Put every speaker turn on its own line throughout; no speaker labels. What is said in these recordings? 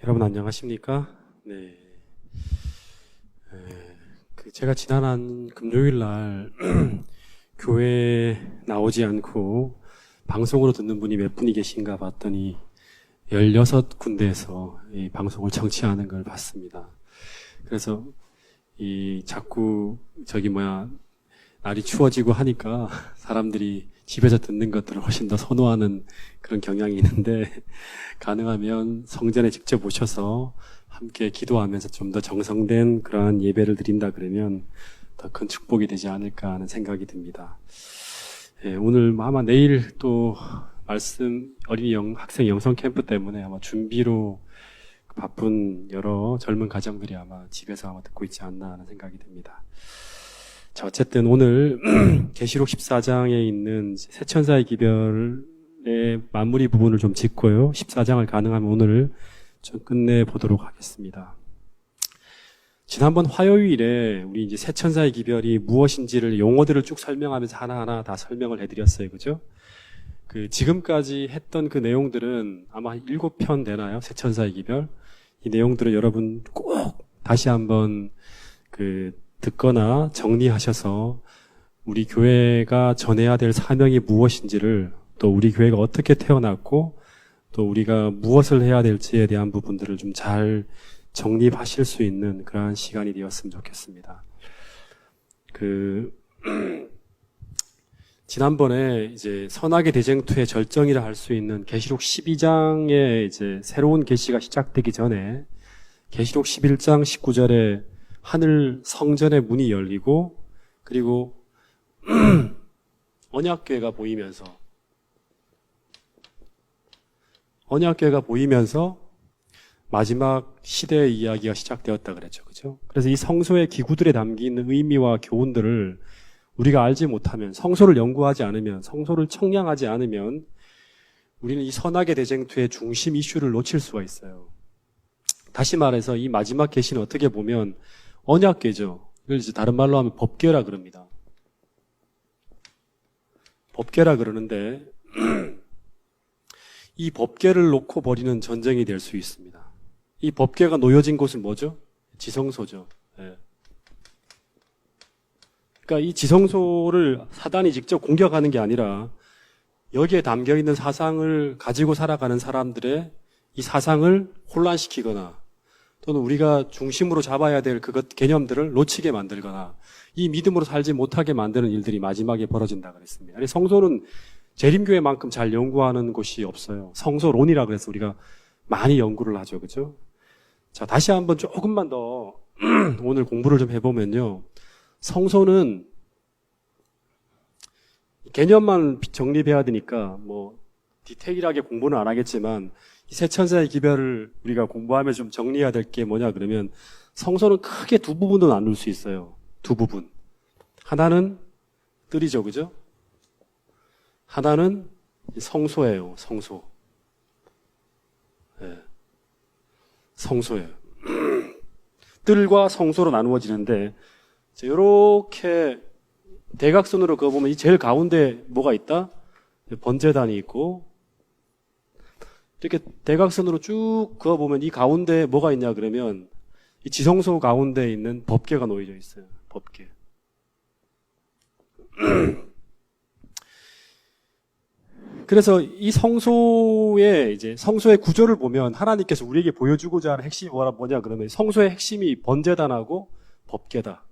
여러분 안녕하십니까? 네. 제가 지난 금요일 날 교회에 나오지 않고 방송으로 듣는 분이 몇 분이 계신가 봤더니 16군데에서 이 방송을 청취하는 걸 봤습니다. 그래서 자꾸 날이 추워지고 하니까 사람들이 집에서 듣는 것들을 훨씬 더 선호하는 그런 경향이 있는데, 가능하면 성전에 직접 오셔서 함께 기도하면서 좀 더 정성된 그러한 예배를 드린다 그러면 더 큰 축복이 되지 않을까 하는 생각이 듭니다. 오늘 아마 내일 또 어린이 학생 영성 캠프 때문에 아마 준비로 바쁜 여러 젊은 가정들이 아마 집에서 아마 듣고 있지 않나 하는 생각이 듭니다. 자, 어쨌든 오늘 계시록 14장에 있는 새천사의 기별의 마무리 부분을 좀 짚고요. 14장을 가능하면 오늘 좀 끝내보도록 하겠습니다. 지난번 화요일에 우리 이제 새천사의 기별이 무엇인지를 용어들을 쭉 설명하면서 하나하나 다 설명을 해드렸어요. 그죠? 지금까지 했던 그 내용들은 아마 7편 되나요? 새천사의 기별. 이 내용들을 여러분 꼭 다시 한번 듣거나 정리하셔서 우리 교회가 전해야 될 사명이 무엇인지를, 또 우리 교회가 어떻게 태어났고 또 우리가 무엇을 해야 될지에 대한 부분들을 좀 잘 정립하실 수 있는 그러한 시간이 되었으면 좋겠습니다. 지난번에 이제 선악의 대쟁투의 절정이라 할 수 있는 계시록 12장에 이제 새로운 계시가 시작되기 전에 계시록 11장 19절에 하늘 성전의 문이 열리고, 그리고 언약궤가 보이면서 마지막 시대의 이야기가 시작되었다 그랬죠. 그죠? 그래서 이 성소의 기구들에 담긴 의미와 교훈들을 우리가 알지 못하면, 성소를 연구하지 않으면, 성소를 청량하지 않으면 우리는 이 선악의 대쟁투의 중심 이슈를 놓칠 수가 있어요. 다시 말해서 이 마지막 계시는 어떻게 보면 언약궤죠. 이걸 이제 다른 말로 하면 법궤라 그럽니다. 법궤라 그러는데 이 법궤를 놓고 벌이는 전쟁이 될 수 있습니다. 이 법궤가 놓여진 곳은 뭐죠? 지성소죠. 예. 그러니까 이 지성소를 사단이 직접 공격하는 게 아니라 여기에 담겨있는 사상을 가지고 살아가는 사람들의 이 사상을 혼란시키거나, 또는 우리가 중심으로 잡아야 될 개념들을 놓치게 만들거나, 이 믿음으로 살지 못하게 만드는 일들이 마지막에 벌어진다 그랬습니다. 아니, 성소는 재림교회만큼 잘 연구하는 곳이 없어요. 성소론이라 그래서 우리가 많이 연구를 하죠. 그죠? 자, 다시 한번 조금만 더 오늘 공부를 좀 해보면요. 성소는 개념만 정립해야 되니까 디테일하게 공부는 안 하겠지만, 이 새천사의 기별을 우리가 공부하면서 좀 정리해야 될 게 뭐냐 그러면, 성소는 크게 두 부분으로 나눌 수 있어요. 두 부분. 하나는 뜰이죠. 그죠? 하나는 성소예요. 성소. 네. 성소예요. 뜰과 성소로 나누어지는데, 이렇게 대각선으로 그어보면 이 제일 가운데 뭐가 있다? 번제단이 있고, 이렇게 대각선으로 쭉 그어보면 이 가운데 뭐가 있냐 그러면 이 지성소 가운데 있는 법궤가 놓여져 있어요. 법궤. 그래서 이 성소의 구조를 보면 하나님께서 우리에게 보여주고자 하는 핵심이 뭐냐 그러면, 성소의 핵심이 번제단하고 법궤다.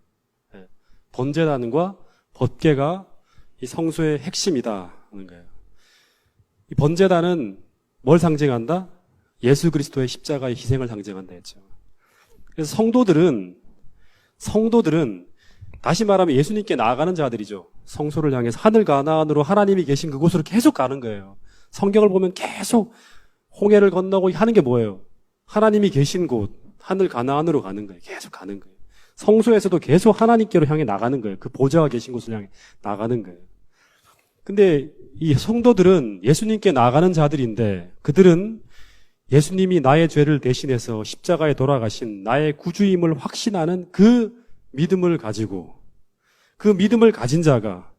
번제단과 법궤가 이 성소의 핵심이다 하는 거예요. 이 번제단은 뭘 상징한다? 예수 그리스도의 십자가의 희생을 상징한다 했죠. 그래서 성도들은 다시 말하면 예수님께 나아가는 자들이죠. 성소를 향해서 하늘 가나안으로 하나님이 계신 그곳으로 계속 가는 거예요. 성경을 보면 계속 홍해를 건너고 하는 게 뭐예요? 하나님이 계신 곳, 하늘 가나안으로 가는 거예요. 계속 가는 거예요. 성소에서도 계속 하나님께로 향해 나가는 거예요. 그 보좌가 계신 곳을 향해 나가는 거예요. 근데 이 성도들은 예수님께 나아가는 자들인데, 그들은 예수님이 나의 죄를 대신해서 십자가에 돌아가신 나의 구주임을 확신하는 그 믿음을 가지고, 그 믿음을 가진 자가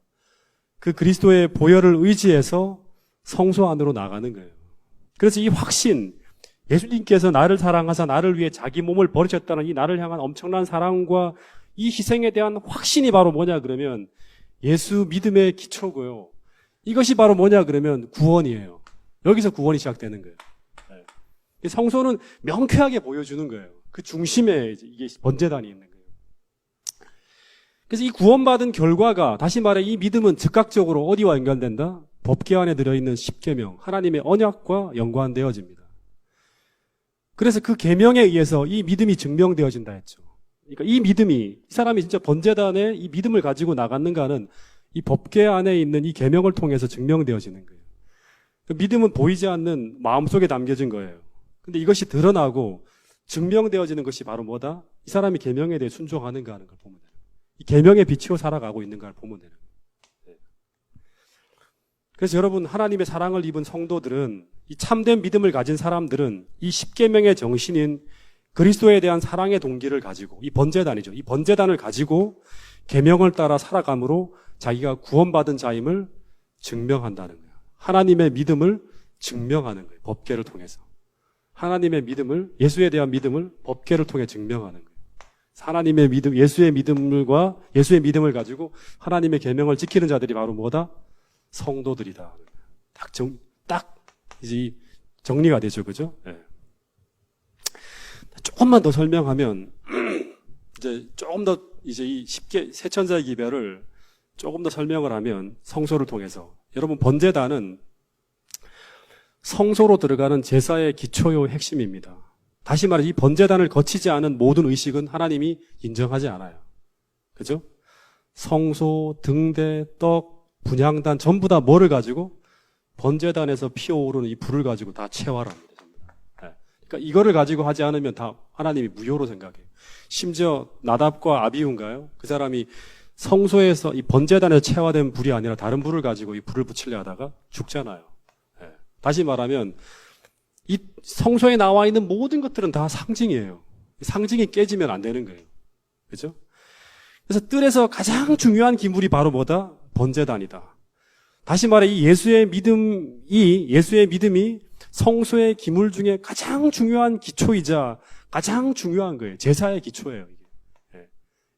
그 그리스도의 보혈을 의지해서 성소 안으로 나가는 거예요. 그래서 이 확신, 예수님께서 나를 사랑하사 나를 위해 자기 몸을 버리셨다는 이 나를 향한 엄청난 사랑과 이 희생에 대한 확신이 바로 뭐냐 그러면 예수 믿음의 기초고요. 이것이 바로 뭐냐 그러면 구원이에요. 여기서 구원이 시작되는 거예요. 네. 성소는 명쾌하게 보여주는 거예요. 그 중심에 이게 번제단이 있는 거예요. 그래서 이 구원받은 결과가 다시 말해 이 믿음은 즉각적으로 어디와 연관된다? 법궤 안에 들어있는 십계명, 하나님의 언약과 연관되어집니다. 그래서 그 계명에 의해서 이 믿음이 증명되어진다 했죠. 그러니까 이 믿음이 이 사람이 진짜 번제단에 이 믿음을 가지고 나갔는가는 이 법궤 안에 있는 이 계명을 통해서 증명되어지는 거예요. 그 믿음은 보이지 않는 마음속에 담겨진 거예요. 근데 이것이 드러나고 증명되어지는 것이 바로 뭐다? 이 사람이 계명에 대해 순종하는가 하는 걸 보면 돼요. 이 계명에 비추어 살아가고 있는가를 보면 되는 거예요. 그래서 여러분 하나님의 사랑을 입은 성도들은 이 참된 믿음을 가진 사람들은 이 십계명의 정신인 그리스도에 대한 사랑의 동기를 가지고 이 번제단이죠. 이 번제단을 가지고 계명을 따라 살아감으로 자기가 구원받은 자임을 증명한다는 거예요. 하나님의 믿음을 증명하는 거예요. 법궤를 통해서. 하나님의 믿음을 예수에 대한 믿음을 법궤를 통해 증명하는 거예요. 하나님의 믿음, 예수의 믿음을 가지고 하나님의 계명을 지키는 자들이 바로 뭐다? 성도들이다. 딱 이제 정리가 되죠, 그죠? 네. 조금만 더 설명하면 이제 조금 더 이제 이 쉽게 세 천사의 기별을 조금 더 설명을 하면 성소를 통해서 여러분 번제단은 성소로 들어가는 제사의 기초요 핵심입니다. 다시 말해 이 번제단을 거치지 않은 모든 의식은 하나님이 인정하지 않아요. 그죠? 성소, 등대, 떡, 분향단 전부 다 뭐를 가지고 번제단에서 피어오르는 이 불을 가지고 다 채워라 합니다. 네. 그러니까 이거를 가지고 하지 않으면 다 하나님이 무효로 생각해요. 심지어 나답과 아비후인가요? 그 사람이 성소에서 이 번제단에 채화된 불이 아니라 다른 불을 가지고 이 불을 붙이려 하다가 죽잖아요. 네. 다시 말하면 이 성소에 나와 있는 모든 것들은 다 상징이에요. 상징이 깨지면 안 되는 거예요. 그죠? 그래서 뜰에서 가장 중요한 기물이 바로 뭐다? 번제단이다. 다시 말해 이 예수의 믿음이 성소의 기물 중에 가장 중요한 기초이자 가장 중요한 거예요. 제사의 기초예요. 이게.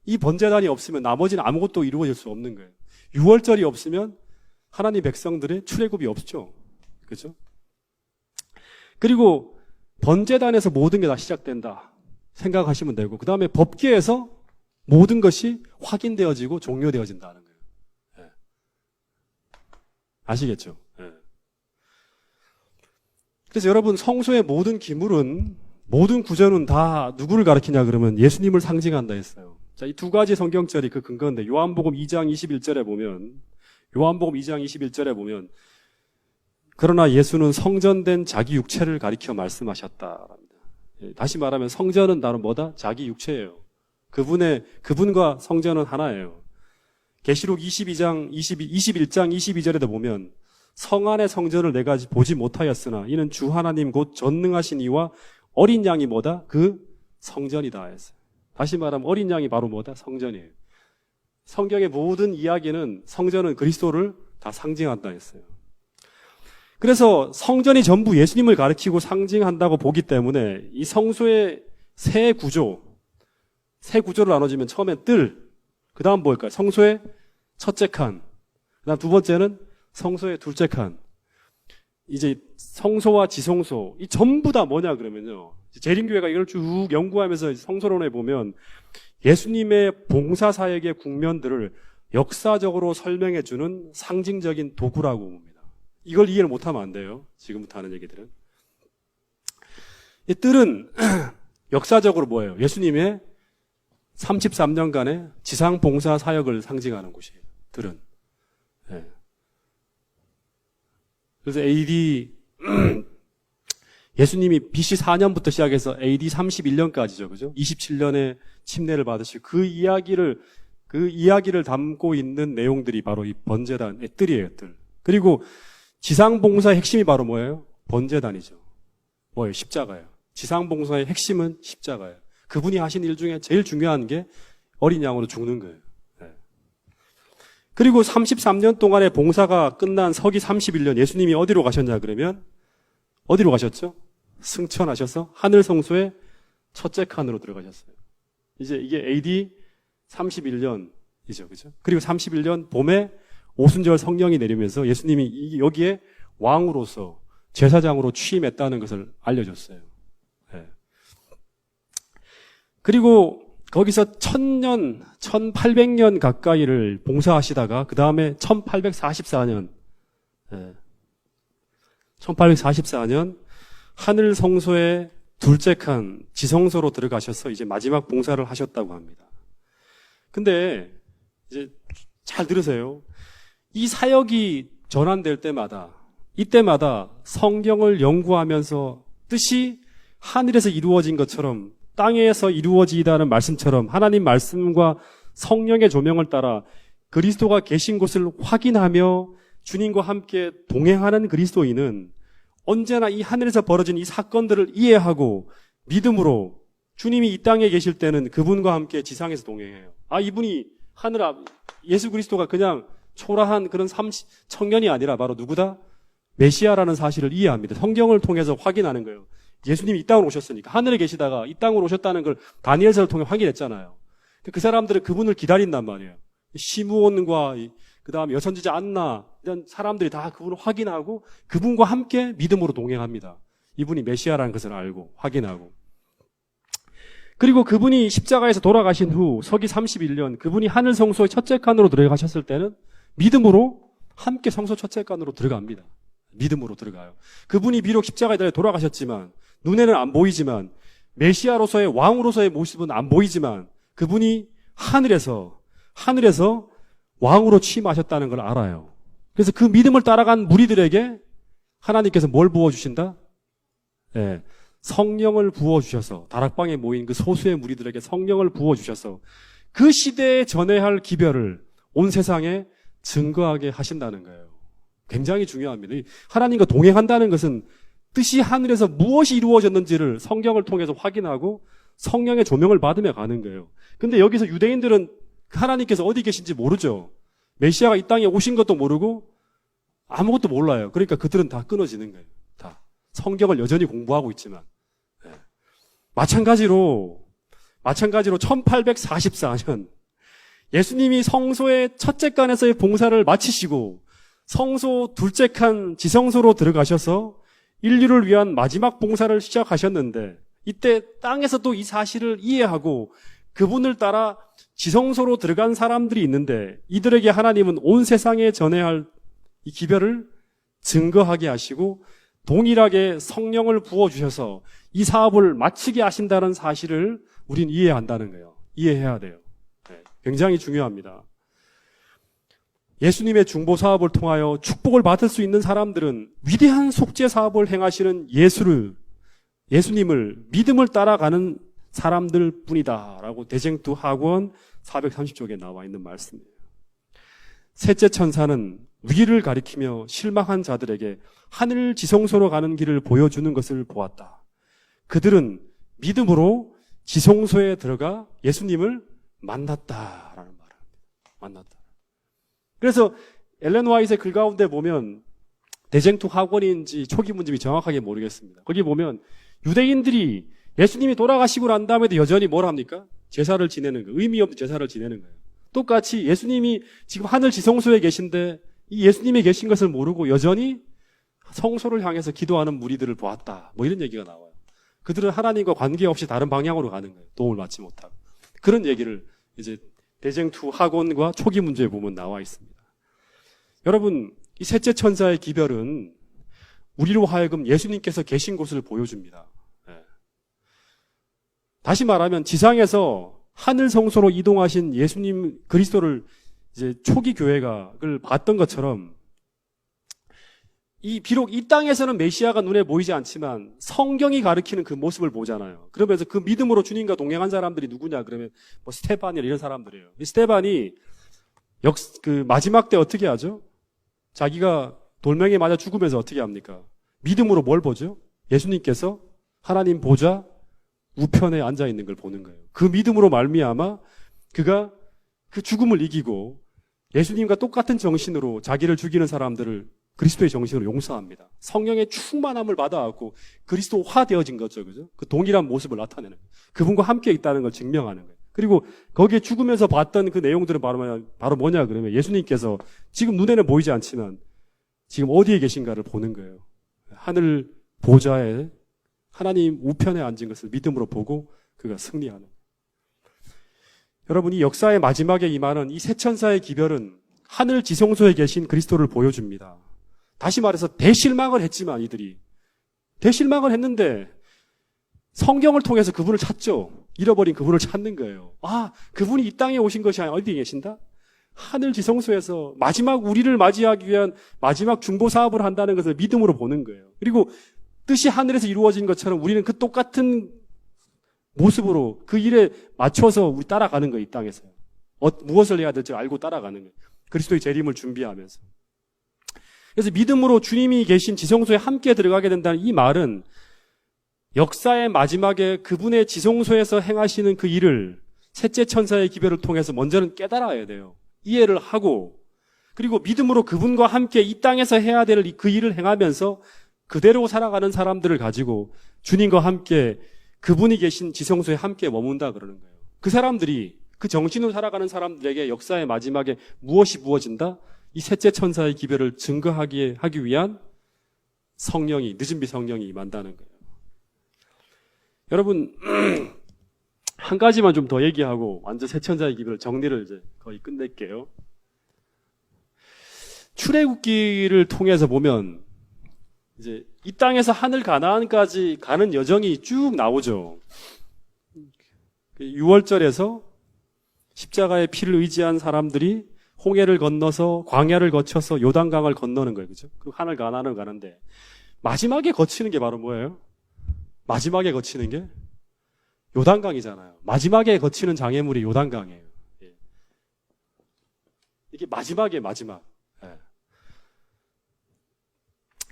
이 번제단이 없으면 나머지는 아무것도 이루어질 수 없는 거예요. 유월절이 없으면 하나님 백성들의 출애굽이 없죠. 그죠? 그리고 번제단에서 모든 게 다 시작된다 생각하시면 되고 그 다음에 법궤에서 모든 것이 확인되어지고 종료되어진다는 거예요. 네. 아시겠죠? 네. 그래서 여러분 성소의 모든 기물은 모든 구절은 다 누구를 가리키냐 그러면 예수님을 상징한다 했어요. 자, 이 두 가지 성경절이 그 근거인데 요한복음 2장 21절에 보면 그러나 예수는 성전된 자기 육체를 가리켜 말씀하셨다랍니다. 다시 말하면 성전은 다른 뭐다? 자기 육체예요. 그분과 성전은 하나예요. 계시록 21장 22절에도 보면 성 안의 성전을 내가 보지 못하였으나 이는 주 하나님 곧 전능하신 이와 어린 양이 뭐다? 그 성전이다 했어요. 다시 말하면 어린 양이 바로 뭐다? 성전이에요. 성경의 모든 이야기는 성전은 그리스도를 다 상징한다 했어요. 그래서 성전이 전부 예수님을 가리키고 상징한다고 보기 때문에 이 성소의 세 구조로 나눠지면 처음엔 뜰, 그 다음 뭘까요? 성소의 첫째 칸, 그 다음 두 번째는 성소의 둘째 칸. 이제 성소와 지성소, 이 전부 다 뭐냐 그러면요. 재림교회가 이걸 쭉 연구하면서 성소론에 보면 예수님의 봉사사역의 국면들을 역사적으로 설명해주는 상징적인 도구라고 봅니다. 이걸 이해를 못하면 안 돼요. 지금부터 하는 얘기들은. 이 뜰은 역사적으로 뭐예요? 예수님의 33년간의 지상 봉사 사역을 상징하는 곳이에요. 뜰은. 네. 그래서 예수님이 BC 4년부터 시작해서 AD 31년까지죠. 그죠? 27년에 침례를 받으시고 그 이야기를 담고 있는 내용들이 바로 이 번제단의 뜰이에요, 뜰. 그리고 지상봉사의 핵심이 바로 뭐예요? 번제단이죠. 뭐예요? 십자가예요. 지상봉사의 핵심은 십자가예요. 그분이 하신 일 중에 제일 중요한 게 어린 양으로 죽는 거예요. 네. 그리고 33년 동안의 봉사가 끝난 서기 31년 예수님이 어디로 가셨냐 그러면 어디로 가셨죠? 승천하셔서 하늘 성소의 첫째 칸으로 들어가셨어요. 이제 이게 AD 31년이죠. 그죠? 그리고 31년 봄에 오순절 성령이 내리면서 예수님이 여기에 왕으로서 제사장으로 취임했다는 것을 알려줬어요. 네. 그리고 거기서 1000년, 1800년 가까이를 봉사하시다가 그 다음에 1844년 1844년 하늘 성소의 둘째 칸 지성소로 들어가셔서 이제 마지막 봉사를 하셨다고 합니다. 근데 이제 잘 들으세요. 이 사역이 전환될 때마다 이때마다 성경을 연구하면서 뜻이 하늘에서 이루어진 것처럼 땅에서 이루어지다는 말씀처럼 하나님 말씀과 성령의 조명을 따라 그리스도가 계신 곳을 확인하며 주님과 함께 동행하는 그리스도인은 언제나 이 하늘에서 벌어진 이 사건들을 이해하고 믿음으로 주님이 이 땅에 계실 때는 그분과 함께 지상에서 동행해요. 이분이 하늘 앞 예수 그리스도가 그냥 초라한 그런 청년이 아니라 바로 누구다? 메시아라는 사실을 이해합니다. 성경을 통해서 확인하는 거예요. 예수님이 이 땅으로 오셨으니까 하늘에 계시다가 이 땅으로 오셨다는 걸 다니엘서를 통해 확인했잖아요. 그 사람들은 그분을 기다린단 말이에요. 시므온과 그 다음에 여선지자 안나 이런 사람들이 다 그분을 확인하고 그분과 함께 믿음으로 동행합니다. 이분이 메시아라는 것을 알고 확인하고. 그리고 그분이 십자가에서 돌아가신 후 서기 31년 그분이 하늘 성소의 첫째 칸으로 들어가셨을 때는 믿음으로 함께 성소 첫째 칸으로 들어갑니다. 믿음으로 들어가요. 그분이 비록 십자가에 달려 돌아가셨지만 눈에는 안 보이지만 메시아로서의 왕으로서의 모습은 안 보이지만 그분이 하늘에서 왕으로 취임하셨다는 걸 알아요. 그래서 그 믿음을 따라간 무리들에게 하나님께서 뭘 부어주신다? 네, 성령을 부어주셔서 다락방에 모인 그 소수의 무리들에게 성령을 부어주셔서 그 시대에 전해야 할 기별을 온 세상에 증거하게 하신다는 거예요. 굉장히 중요합니다. 하나님과 동행한다는 것은 뜻이 하늘에서 무엇이 이루어졌는지를 성경을 통해서 확인하고 성령의 조명을 받으며 가는 거예요. 근데 여기서 유대인들은 하나님께서 어디 계신지 모르죠. 메시아가 이 땅에 오신 것도 모르고 아무것도 몰라요. 그러니까 그들은 다 끊어지는 거예요. 다. 성경을 여전히 공부하고 있지만. 네. 마찬가지로 1844년 예수님이 성소의 첫째 칸에서의 봉사를 마치시고 성소 둘째 칸 지성소로 들어가셔서 인류를 위한 마지막 봉사를 시작하셨는데 이때 땅에서 또 이 사실을 이해하고 그분을 따라 지성소로 들어간 사람들이 있는데 이들에게 하나님은 온 세상에 전해야 할 이 기별을 증거하게 하시고 동일하게 성령을 부어주셔서 이 사업을 마치게 하신다는 사실을 우린 이해한다는 거예요. 이해해야 돼요. 네, 굉장히 중요합니다. 예수님의 중보 사업을 통하여 축복을 받을 수 있는 사람들은 위대한 속죄 사업을 행하시는 예수님을 믿음을 따라가는 사람들 뿐이다라고 대쟁투 학원 430쪽에 나와 있는 말씀이에요. 셋째 천사는 위를 가리키며 실망한 자들에게 하늘 지성소로 가는 길을 보여주는 것을 보았다. 그들은 믿음으로 지성소에 들어가 예수님을 만났다라는 말을 합니다. 만났다. 그래서 엘렌 화이트의 글 가운데 보면 대쟁투 학원인지 초기 문집이 정확하게 모르겠습니다. 거기 보면 유대인들이 예수님이 돌아가시고 난 다음에도 여전히 뭘 합니까? 제사를 지내는 거예요. 의미 없는 제사를 지내는 거예요. 똑같이 예수님이 지금 하늘 지성소에 계신데 이 예수님이 계신 것을 모르고 여전히 성소를 향해서 기도하는 무리들을 보았다. 뭐 이런 얘기가 나와요. 그들은 하나님과 관계없이 다른 방향으로 가는 거예요. 도움을 받지 못하고. 그런 얘기를 이제 대쟁투 학원과 초기 문제에 보면 나와 있습니다. 여러분, 이 셋째 천사의 기별은 우리로 하여금 예수님께서 계신 곳을 보여줍니다. 다시 말하면 지상에서 하늘 성소로 이동하신 예수님 그리스도를 이제 초기 교회가 그걸 봤던 것처럼 비록 이 땅에서는 메시아가 눈에 보이지 않지만 성경이 가리키는 그 모습을 보잖아요. 그러면서 그 믿음으로 주님과 동행한 사람들이 누구냐 그러면 뭐 스테반이나 이런 사람들이에요. 이 스테반이 마지막 때 어떻게 하죠? 자기가 돌멩이에 맞아 죽으면서 어떻게 합니까? 믿음으로 뭘 보죠? 예수님께서 하나님 보좌 우편에 앉아 있는 걸 보는 거예요. 그 믿음으로 말미암아 그가 그 죽음을 이기고 예수님과 똑같은 정신으로 자기를 죽이는 사람들을 그리스도의 정신으로 용서합니다. 성령의 충만함을 받아갖고 그리스도화 되어진 거죠. 그죠? 그 동일한 모습을 나타내는 거예요. 그분과 함께 있다는 걸 증명하는 거예요. 그리고 거기에 죽으면서 봤던 그 내용들은 바로 뭐냐 그러면 예수님께서 지금 눈에는 보이지 않지만 지금 어디에 계신가를 보는 거예요. 하늘 보좌에 하나님 우편에 앉은 것을 믿음으로 보고 그가 승리하는 거예요. 여러분, 이 역사의 마지막에 임하는 이 세 천사의 기별은 하늘 지성소에 계신 그리스도를 보여줍니다. 다시 말해서 대실망을 했지만 이들이 대실망을 했는데 성경을 통해서 그분을 찾죠. 잃어버린 그분을 찾는 거예요. 아, 그분이 이 땅에 오신 것이 아니라 어디에 계신다? 하늘 지성소에서 마지막 우리를 맞이하기 위한 마지막 중보 사업을 한다는 것을 믿음으로 보는 거예요. 그리고 뜻이 하늘에서 이루어진 것처럼 우리는 그 똑같은 모습으로 그 일에 맞춰서 우리 따라가는 거예요. 이 땅에서. 무엇을 해야 될지 알고 따라가는 거예요. 그리스도의 재림을 준비하면서. 그래서 믿음으로 주님이 계신 지성소에 함께 들어가게 된다는 이 말은 역사의 마지막에 그분의 지성소에서 행하시는 그 일을 셋째 천사의 기별을 통해서 먼저는 깨달아야 돼요. 이해를 하고 그리고 믿음으로 그분과 함께 이 땅에서 해야 될 그 일을 행하면서 그대로 살아가는 사람들을 가지고 주님과 함께 그분이 계신 지성소에 함께 머문다 그러는 거예요. 그 사람들이 그 정신으로 살아가는 사람들에게 역사의 마지막에 무엇이 부어진다? 이 셋째 천사의 기별을 증거하기 위한 성령이 늦은 비 성령이 임한다는 거예요. 여러분 한 가지만 좀 더 얘기하고 완전 세 천사의 기별을 정리를 이제 거의 끝낼게요. 출애굽기를 통해서 보면 이제 이 땅에서 하늘 가나안까지 가는 여정이 쭉 나오죠. 6월절에서 십자가의 피를 의지한 사람들이 홍해를 건너서 광야를 거쳐서 요단강을 건너는 거예요. 그죠? 그리고 하늘 가나안을 가는데 마지막에 거치는 게 바로 뭐예요? 마지막에 거치는 게 요단강이잖아요. 마지막에 거치는 장애물이 요단강이에요. 예. 이게 마지막이에요, 마지막. 예.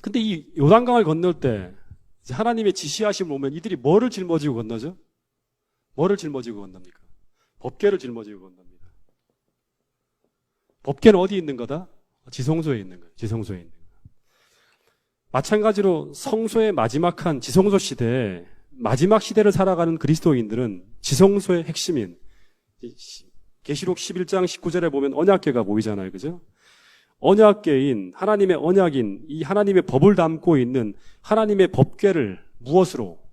근데 이 요단강을 건널 때 이제 하나님의 지시하심을 오면 이들이 뭐를 짊어지고 건너죠? 뭐를 짊어지고 건넙니까? 법궤를 짊어지고 건넙니다. 법궤는 어디 있는 거다? 지성소에 있는 거예요. 지성소에 있는 거예요. 마찬가지로 성소의 마지막 한 지성소 시대에 마지막 시대를 살아가는 그리스도인들은 지성소의 핵심인 계시록 11장 19절에 보면 언약궤가 보이잖아요. 그죠? 언약궤인 하나님의 언약인 이 하나님의 법을 담고 있는 하나님의 법궤를 무엇으로?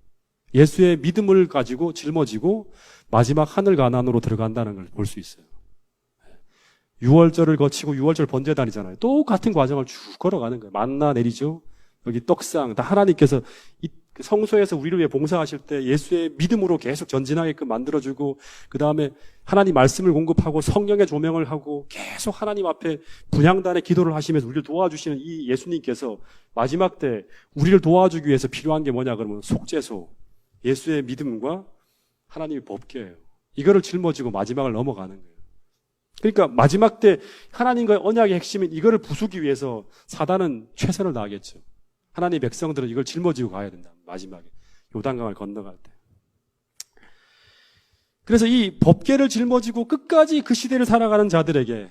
예수의 믿음을 가지고 짊어지고 마지막 하늘 가나안으로 들어간다는 걸 볼 수 있어요. 6월절을 거치고 6월절 번제 다니잖아요. 똑같은 과정을 쭉 걸어가는 거예요. 만나 내리죠. 여기 떡상 다 하나님께서 이 성소에서 우리를 위해 봉사하실 때 예수의 믿음으로 계속 전진하게끔 만들어주고 그 다음에 하나님 말씀을 공급하고 성령의 조명을 하고 계속 하나님 앞에 분향단의 기도를 하시면서 우리를 도와주시는 이 예수님께서 마지막 때 우리를 도와주기 위해서 필요한 게 뭐냐 그러면 속죄소, 예수의 믿음과 하나님의 법궤예요. 이거를 짊어지고 마지막을 넘어가는 거예요. 그러니까 마지막 때 하나님과의 언약의 핵심인 이거를 부수기 위해서 사단은 최선을 다하겠죠. 하나님의 백성들은 이걸 짊어지고 가야 된다. 마지막에 요단강을 건너갈 때. 그래서 이 법궤를 짊어지고 끝까지 그 시대를 살아가는 자들에게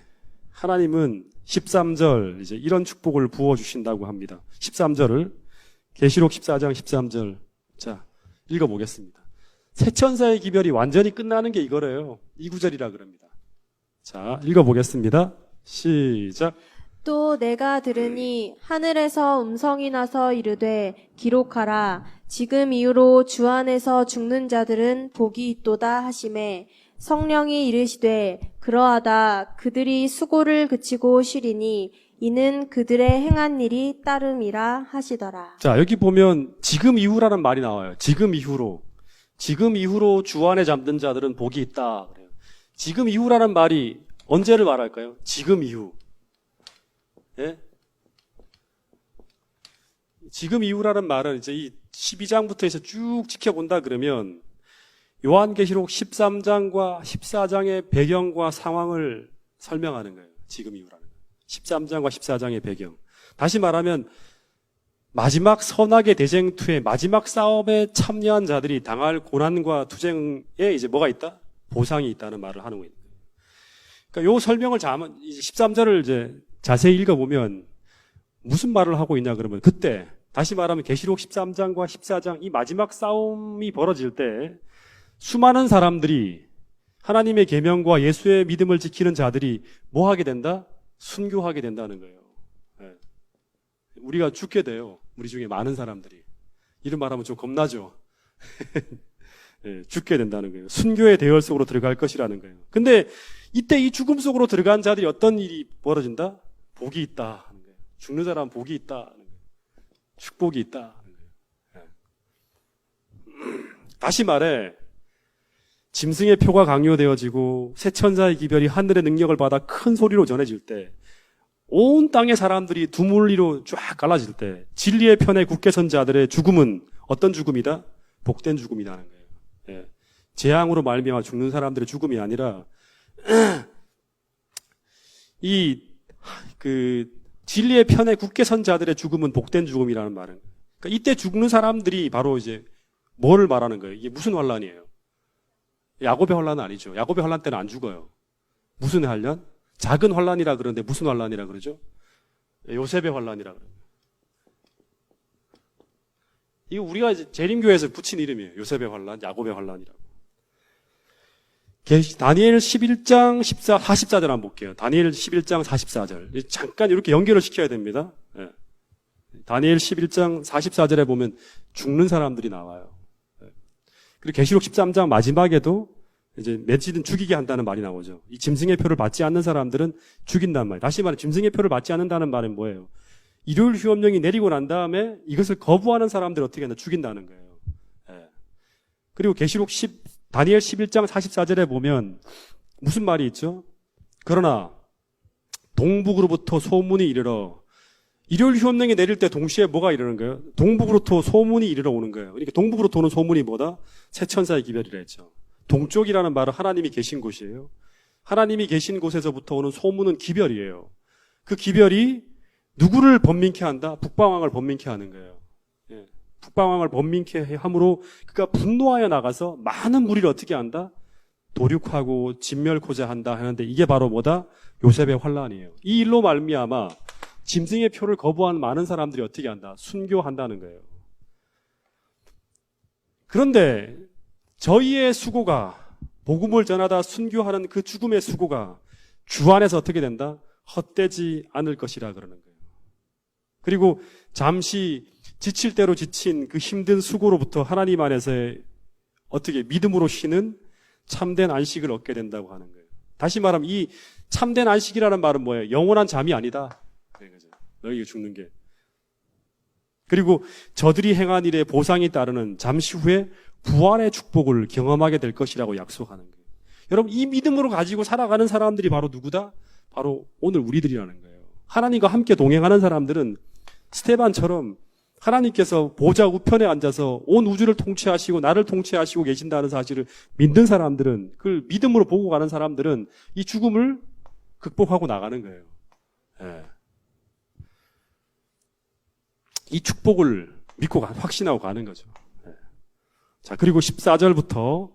하나님은 13절 이제 이런 축복을 부어 주신다고 합니다. 13절을 계시록 14장 13절 자 읽어보겠습니다. 세 천사의 기별이 완전히 끝나는 게 이거래요. 이 구절이라 그럽니다. 자 읽어보겠습니다. 시작.
또 내가 들으니 하늘에서 음성이 나서 이르되 기록하라. 지금 이후로 주 안에서 죽는 자들은 복이 있도다 하시매 성령이 이르시되 그러하다. 그들이 수고를 그치고 쉬리니 이는 그들의 행한 일이 따름이라 하시더라.
자 여기 보면 지금 이후라는 말이 나와요. 지금 이후로 주 안에 잠든 자들은 복이 있다 그래요. 지금 이후라는 말이 언제를 말할까요? 지금 이후. 예? 지금 이후라는 말은 이제 이 12장부터 해서 쭉 지켜본다 그러면 요한계시록 13장과 14장의 배경과 상황을 설명하는 거예요. 지금 이후라는 거예요. 13장과 14장의 배경. 다시 말하면 마지막 선악의 대쟁투의 마지막 싸움에 참여한 자들이 당할 고난과 투쟁에 이제 뭐가 있다? 보상이 있다는 말을 하는 거예요. 그러니까 요 설명을 13절을 이제 자세히 읽어보면 무슨 말을 하고 있냐 그러면 그때 다시 말하면 계시록 13장과 14장 이 마지막 싸움이 벌어질 때 수많은 사람들이 하나님의 계명과 예수의 믿음을 지키는 자들이 뭐 하게 된다? 순교하게 된다는 거예요. 예. 우리가 죽게 돼요. 우리 중에 많은 사람들이. 이런 말하면 좀 겁나죠. 예, 죽게 된다는 거예요. 순교의 대열 속으로 들어갈 것이라는 거예요. 근데 이때 이 죽음 속으로 들어간 자들이 어떤 일이 벌어진다? 복이 있다 하는 거예요. 죽는 사람은 복이 있다 하는 거예요. 축복이 있다 하는 거예요. 예. 다시 말해 짐승의 표가 강요되어지고 새 천사의 기별이 하늘의 능력을 받아 큰 소리로 전해질 때 온 땅의 사람들이 두 물리로 쫙 갈라질 때 진리의 편에 굳게 선 자들의 죽음은 어떤 죽음이다? 복된 죽음이라는 거예요. 예. 재앙으로 말미암아 죽는 사람들의 죽음이 아니라 진리의 편에 굳게 선 자들의 죽음은 복된 죽음이라는 말은. 그러니까 이때 죽는 사람들이 바로 이제 뭐를 말하는 거예요? 이게 무슨 환란이에요? 야곱의 환란은 아니죠. 야곱의 환란 때는 안 죽어요. 무슨 환란? 작은 환란이라 그러는데 무슨 환란이라 그러죠? 요셉의 환란이라 그래요. 이거 우리가 이제 재림교회에서 붙인 이름이에요. 요셉의 환란, 야곱의 환란이라고. 다니엘 11장 44절 한번 볼게요. 다니엘 11장 44절. 잠깐 이렇게 연결을 시켜야 됩니다. 예. 다니엘 11장 44절에 보면 죽는 사람들이 나와요. 예. 그리고 계시록 13장 마지막에도 이제 몇이든 죽이게 한다는 말이 나오죠. 이 짐승의 표를 받지 않는 사람들은 죽인단 말이에요. 다시 말해 짐승의 표를 받지 않는다는 말은 뭐예요? 일요일 휴업령이 내리고 난 다음에 이것을 거부하는 사람들을 어떻게 한다? 죽인다는 거예요. 예. 그리고 다니엘 11장 44절에 보면 무슨 말이 있죠? 그러나 동북으로부터 소문이 이르러 일요일 휴업령이 내릴 때 동시에 뭐가 이르는 거예요? 동북으로부터 소문이 이르러 오는 거예요. 그러니까 동북으로부터 오는 소문이 뭐다? 새 천사의 기별이라 했죠. 동쪽이라는 말은 하나님이 계신 곳이에요. 하나님이 계신 곳에서부터 오는 소문은 기별이에요. 그 기별이 누구를 번민케 한다? 북방왕을 번민케 하는 거예요. 예. 북방왕을 번민케 함으로 그가 분노하여 나가서 많은 무리를 어떻게 한다? 도륙하고 진멸코자 한다 하는데 이게 바로 뭐다? 요셉의 환란이에요. 이 일로 말미암아 짐승의 표를 거부한 많은 사람들이 어떻게 한다? 순교한다는 거예요. 그런데 저희의 수고가 복음을 전하다 순교하는 그 죽음의 수고가 주 안에서 어떻게 된다? 헛되지 않을 것이라 그러는 거예요. 그리고 잠시 지칠 대로 지친 그 힘든 수고로부터 하나님 안에서의 어떻게 믿음으로 쉬는 참된 안식을 얻게 된다고 하는 거예요. 다시 말하면 이 참된 안식이라는 말은 뭐예요? 영원한 잠이 아니다. 너희가 죽는 게. 그리고 저들이 행한 일에 보상이 따르는 잠시 후에 부활의 축복을 경험하게 될 것이라고 약속하는 거예요. 여러분 이 믿음으로 가지고 살아가는 사람들이 바로 누구다? 바로 오늘 우리들이라는 거예요. 하나님과 함께 동행하는 사람들은 스테반처럼 하나님께서 보좌 우편에 앉아서 온 우주를 통치하시고 나를 통치하시고 계신다는 사실을 믿는 사람들은 그걸 믿음으로 보고 가는 사람들은 이 죽음을 극복하고 나가는 거예요. 예. 이 축복을 믿고 확신하고 가는 거죠. 예. 자, 그리고 14절부터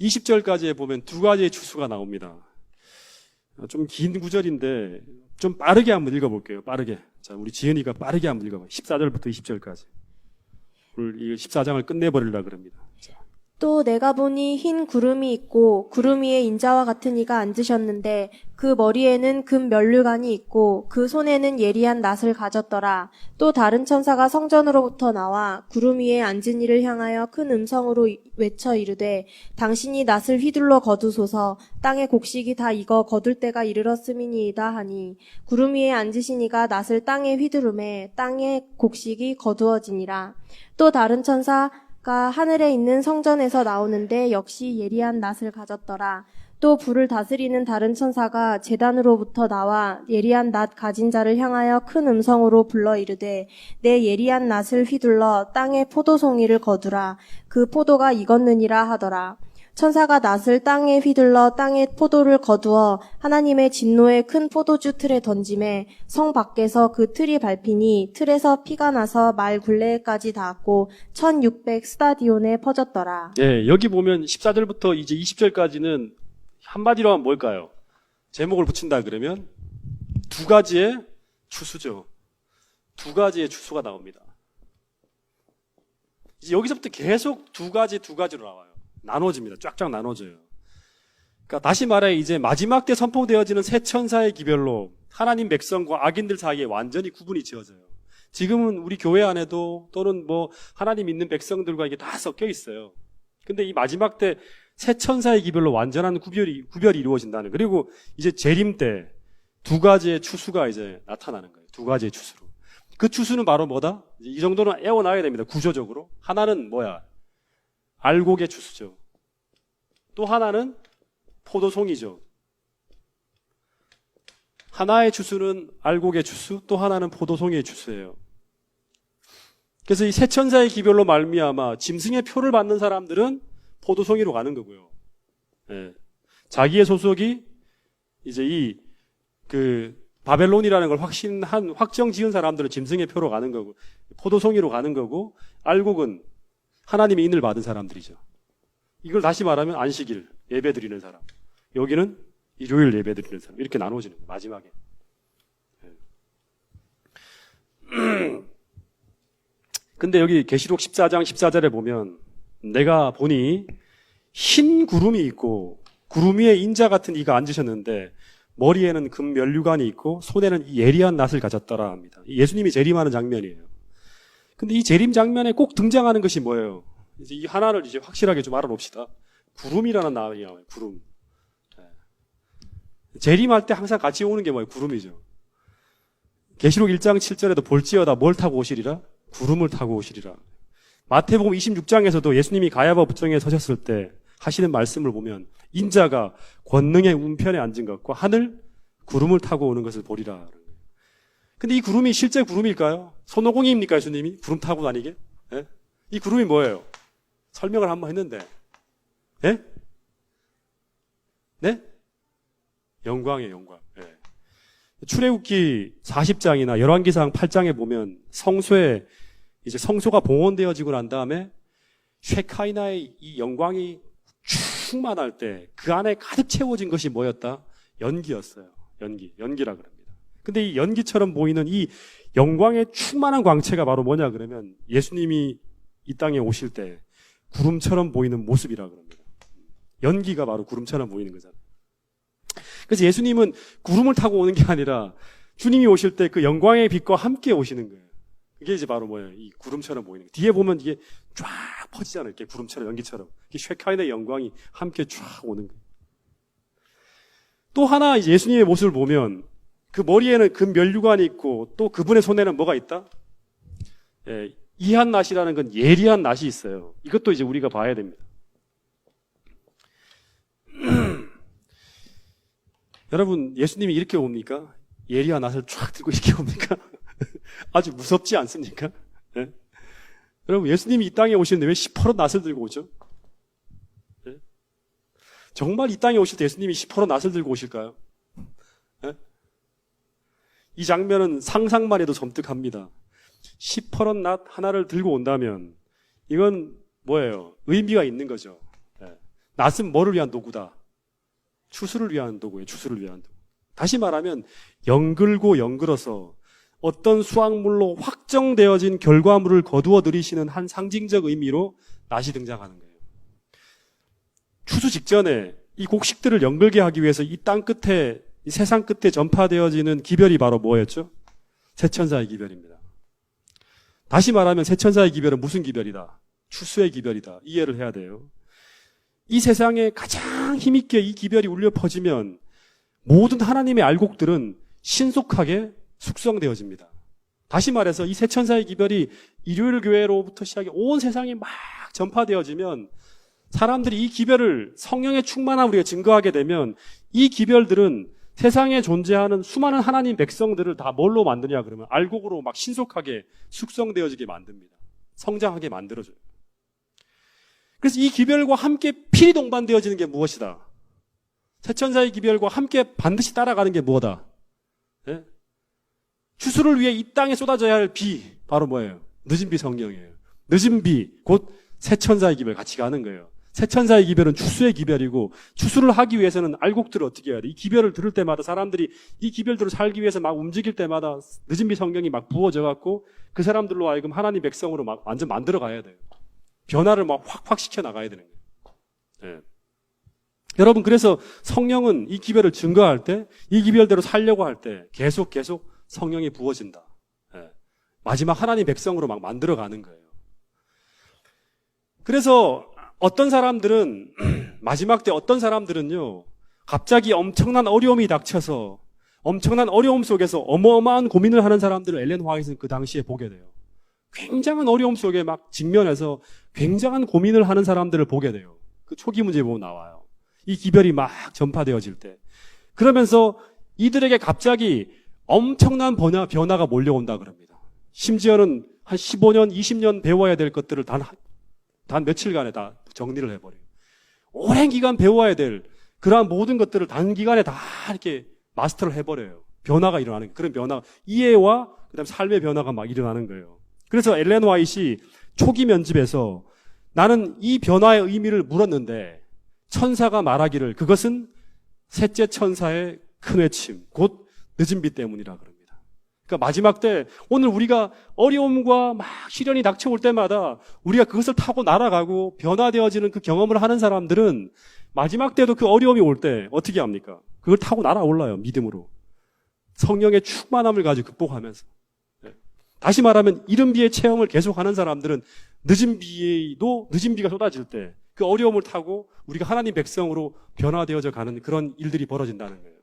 20절까지에 보면 두 가지의 추수가 나옵니다. 좀 긴 구절인데 좀 빠르게 한번 읽어볼게요. 빠르게. 자, 우리 지은이가 빠르게 한번 읽어봐요. 14절부터 20절까지. 오늘 이 14장을 끝내버리려고 그럽니다. 자.
또 내가 보니 흰 구름이 있고 구름 위에 인자와 같은 이가 앉으셨는데 그 머리에는 금 면류관이 있고 그 손에는 예리한 낫을 가졌더라. 또 다른 천사가 성전으로부터 나와 구름 위에 앉은 이를 향하여 큰 음성으로 외쳐 이르되 당신이 낫을 휘둘러 거두소서. 땅의 곡식이 다 익어 거둘 때가 이르렀음이니이다 하니 구름 위에 앉으신 이가 낫을 땅에 휘두르매 땅의 곡식이 거두어지니라. 또 다른 천사 하늘에 있는 성전에서 나오는데 역시 예리한 낫을 가졌더라. 또 불을 다스리는 다른 천사가 제단으로부터 나와 예리한 낫 가진 자를 향하여 큰 음성으로 불러 이르되 내 예리한 낫을 휘둘러 땅에 포도송이를 거두라. 그 포도가 익었느니라 하더라. 천사가 낫을 땅에 휘둘러 땅에 포도를 거두어 하나님의 진노의 큰 포도주 틀에 던짐에 성 밖에서 그 틀이 밟히니 틀에서 피가 나서 말 굴레까지 닿았고 1600 스타디온에 퍼졌더라.
예, 여기 보면 14절부터 이제 20절까지는 한마디로 하면 뭘까요? 제목을 붙인다 그러면 두 가지의 추수죠. 두 가지의 추수가 나옵니다. 이제 여기서부터 계속 두 가지로 나와요. 나눠집니다. 쫙쫙 나눠져요. 그러니까 다시 말해 이제 마지막 때 선포되어지는 새 천사의 기별로 하나님 백성과 악인들 사이에 완전히 구분이 지어져요. 지금은 우리 교회 안에도 또는 뭐 하나님 믿는 백성들과 이게 다 섞여 있어요. 근데 이 마지막 때 새 천사의 기별로 완전한 구별이 이루어진다는. 그리고 이제 재림 때 두 가지의 추수가 이제 나타나는 거예요. 두 가지의 추수로. 그 추수는 바로 뭐다? 이 정도는 애워놔야 됩니다. 구조적으로. 하나는 뭐야? 알곡의 추수죠. 또 하나는 포도송이죠. 하나의 추수는 알곡의 추수, 또 하나는 포도송이의 추수예요. 그래서 이 새 천사의 기별로 말미암아 짐승의 표를 받는 사람들은 포도송이로 가는 거고요. 예. 자기의 소속이 이제 바벨론이라는 걸 확정 지은 사람들은 짐승의 표로 가는 거고, 포도송이로 가는 거고, 알곡은 하나님의 인을 받은 사람들이죠. 이걸 다시 말하면 안식일 예배 드리는 사람, 여기는 일요일 예배 드리는 사람, 이렇게 나눠지는 거예요, 마지막에. 근데 여기 계시록 14장 14절에 보면 내가 보니 흰 구름이 있고 구름 위에 인자 같은 이가 앉으셨는데 머리에는 금 면류관이 있고 손에는 예리한 낫을 가졌더라 합니다. 예수님이 재림하는 장면이에요. 근데 이 재림 장면에 꼭 등장하는 것이 뭐예요? 이제 이 하나를 이제 확실하게 좀 알아봅시다. 구름이라는 나음이 나와요. 구름. 재림할 때 항상 같이 오는 게 뭐예요? 구름이죠. 계시록 1장 7절에도 볼지어다 뭘 타고 오시리라? 구름을 타고 오시리라. 마태복음 26장에서도 예수님이 가야바 부정에 서셨을 때 하시는 말씀을 보면 인자가 권능의 우편에 앉은 것과 하늘 구름을 타고 오는 것을 보리라. 근데 이 구름이 실제 구름일까요? 손오공이입니까 예수님이? 구름 타고 다니게? 예? 이 구름이 뭐예요? 설명을 한번 했는데. 예? 네? 영광이에요, 영광. 예. 출애굽기 40장이나 열왕기상 8장에 보면 성소가 봉헌되어지고 난 다음에 쉐카이나의 이 영광이 충만할 때 그 안에 가득 채워진 것이 뭐였다? 연기였어요. 연기라 그럽니다. 근데 이 연기처럼 보이는 이 영광의 충만한 광채가 바로 뭐냐 그러면 예수님이 이 땅에 오실 때 구름처럼 보이는 모습이라 그럽니다. 연기가 바로 구름처럼 보이는 거잖아요. 그래서 예수님은 구름을 타고 오는 게 아니라 주님이 오실 때 그 영광의 빛과 함께 오시는 거예요. 그게 이제 바로 뭐예요? 이 구름처럼 보이는 거예요. 뒤에 보면 이게 쫙 퍼지잖아요. 이렇게 구름처럼, 연기처럼. 이게 쉐카인의 영광이 함께 쫙 오는 거예요. 또 하나 이제 예수님의 모습을 보면 그 머리에는 금 면류관이 있고 또 그분의 손에는 뭐가 있다? 예, 이한 낫이라는 건 예리한 낫이 있어요. 이것도 이제 우리가 봐야 됩니다. 여러분, 예수님이 이렇게 옵니까? 예리한 낫을 쫙 들고 이렇게 옵니까? 아주 무섭지 않습니까? 네? 여러분, 예수님이 이 땅에 오시는데 왜 시퍼런 낫을 들고 오죠? 네? 정말 이 땅에 오실 때 예수님이 시퍼런 낫을 들고 오실까요? 네? 이 장면은 상상만 해도 섬뜩합니다. 시퍼런 낫 하나를 들고 온다면 이건 뭐예요? 의미가 있는 거죠. 네. 낫은 뭐를 위한 도구다? 추수를 위한 도구예요. 추수를 위한 도구. 다시 말하면 연글고 연글어서 어떤 수확물로 확정되어진 결과물을 거두어 들이시는 한 상징적 의미로 낫이 등장하는 거예요. 추수 직전에 이 곡식들을 연글게 하기 위해서 이 땅 끝에, 이 세상 끝에 전파되어지는 기별이 바로 뭐였죠? 새천사의 기별입니다. 다시 말하면 새천사의 기별은 무슨 기별이다? 추수의 기별이다. 이해를 해야 돼요. 이 세상에 가장 힘있게 이 기별이 울려 퍼지면 모든 하나님의 알곡들은 신속하게 숙성되어집니다. 다시 말해서 이 새천사의 기별이 일요일 교회로부터 시작해 온 세상에 막 전파되어지면 사람들이 이 기별을 성령의 충만함 우리가 증거하게 되면 이 기별들은 세상에 존재하는 수많은 하나님 백성들을 다 뭘로 만드냐 그러면 알곡으로 막 신속하게 숙성되어지게 만듭니다. 성장하게 만들어줘요. 그래서 이 기별과 함께 필히 동반되어지는 게 무엇이다? 새천사의 기별과 함께 반드시 따라가는 게 뭐다? 예? 추수를 위해 이 땅에 쏟아져야 할 비, 바로 뭐예요? 늦은 비 성령이에요. 늦은 비, 곧 새천사의 기별 같이 가는 거예요. 새 천사의 기별은 추수의 기별이고 추수를 하기 위해서는 알곡들을 어떻게 해야 돼? 이 기별을 들을 때마다 사람들이 이 기별들을 살기 위해서 막 움직일 때마다 늦은 비 성경이 막 부어져 갖고 그 사람들로 하여금 하나님 백성으로 막 완전 만들어 가야 돼요. 변화를 막 확 시켜 나가야 되는 거예요. 예. 여러분, 그래서 성령은 이 기별을 증거할 때, 이 기별대로 살려고 할 때 계속 성령이 부어진다. 예. 마지막 하나님 백성으로 막 만들어 가는 거예요. 그래서 어떤 사람들은 마지막 때 어떤 사람들은요, 갑자기 엄청난 어려움이 닥쳐서 엄청난 어려움 속에서 어마어마한 고민을 하는 사람들을 엘렌 화이트는 그 당시에 보게 돼요. 굉장한 어려움 속에 막 직면해서 굉장한 고민을 하는 사람들을 보게 돼요. 그 초기 문제 보면 나와요. 이 기별이 막 전파되어질 때. 그러면서 이들에게 갑자기 엄청난 변화가 몰려온다 그럽니다. 심지어는 한 15년, 20년 배워야 될 것들을 단 며칠간에 다 정리를 해버려요. 오랜 기간 배워야 될 그러한 모든 것들을 단기간에 다 이렇게 마스터를 해버려요. 변화가 일어나는 거예요. 그런 변화, 이해와 그다음 삶의 변화가 막 일어나는 거예요. 그래서 엘렌 화이트이 초기 면집에서 나는 이 변화의 의미를 물었는데 천사가 말하기를 그것은 셋째 천사의 큰 외침, 곧 늦은 비 때문이라 그럽니다. 그러니까 마지막 때 오늘 우리가 어려움과 막 시련이 닥쳐올 때마다 우리가 그것을 타고 날아가고 변화되어지는 그 경험을 하는 사람들은 마지막 때도 그 어려움이 올 때 어떻게 합니까? 그걸 타고 날아올라요. 믿음으로. 성령의 충만함을 가지고 극복하면서. 다시 말하면 이른 비의 체험을 계속하는 사람들은 늦은 비가 쏟아질 때 그 어려움을 타고 우리가 하나님 백성으로 변화되어져 가는 그런 일들이 벌어진다는 거예요.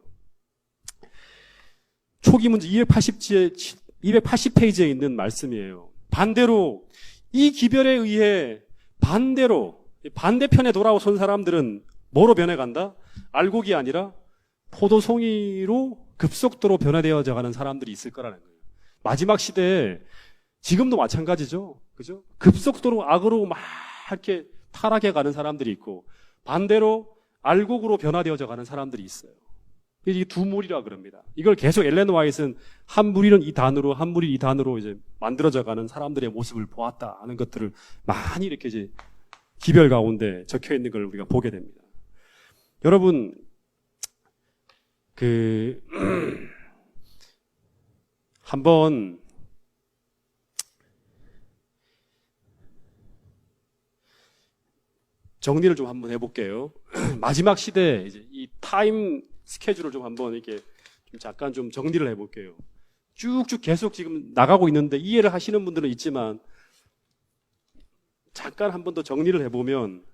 초기 문제 280페이지에 있는 말씀이에요. 반대로 이 기별에 의해 반대편에 돌아선 사람들은 뭐로 변해간다? 알곡이 아니라 포도송이로 급속도로 변화되어져 가는 사람들이 있을 거라는 거예요. 마지막 시대에 지금도 마찬가지죠. 그죠? 급속도로 악으로 막 이렇게 타락해 가는 사람들이 있고 반대로 알곡으로 변화되어져 가는 사람들이 있어요. 이 두 무리라 그럽니다. 이걸 계속 엘렌 화이트는 한 무리는 이 단으로 한 무리 이 단으로 이제 만들어져 가는 사람들의 모습을 보았다 하는 것들을 많이 이렇게 이제 기별 가운데 적혀 있는 걸 우리가 보게 됩니다. 여러분 한번 정리를 좀 한번 해볼게요. 마지막 시대 이제 이 타임 스케줄을 좀 한번 이렇게 좀 잠깐 좀 정리를 해볼게요. 쭉쭉 계속 지금 나가고 있는데 이해를 하시는 분들은 있지만 잠깐 한 번 더 정리를 해보면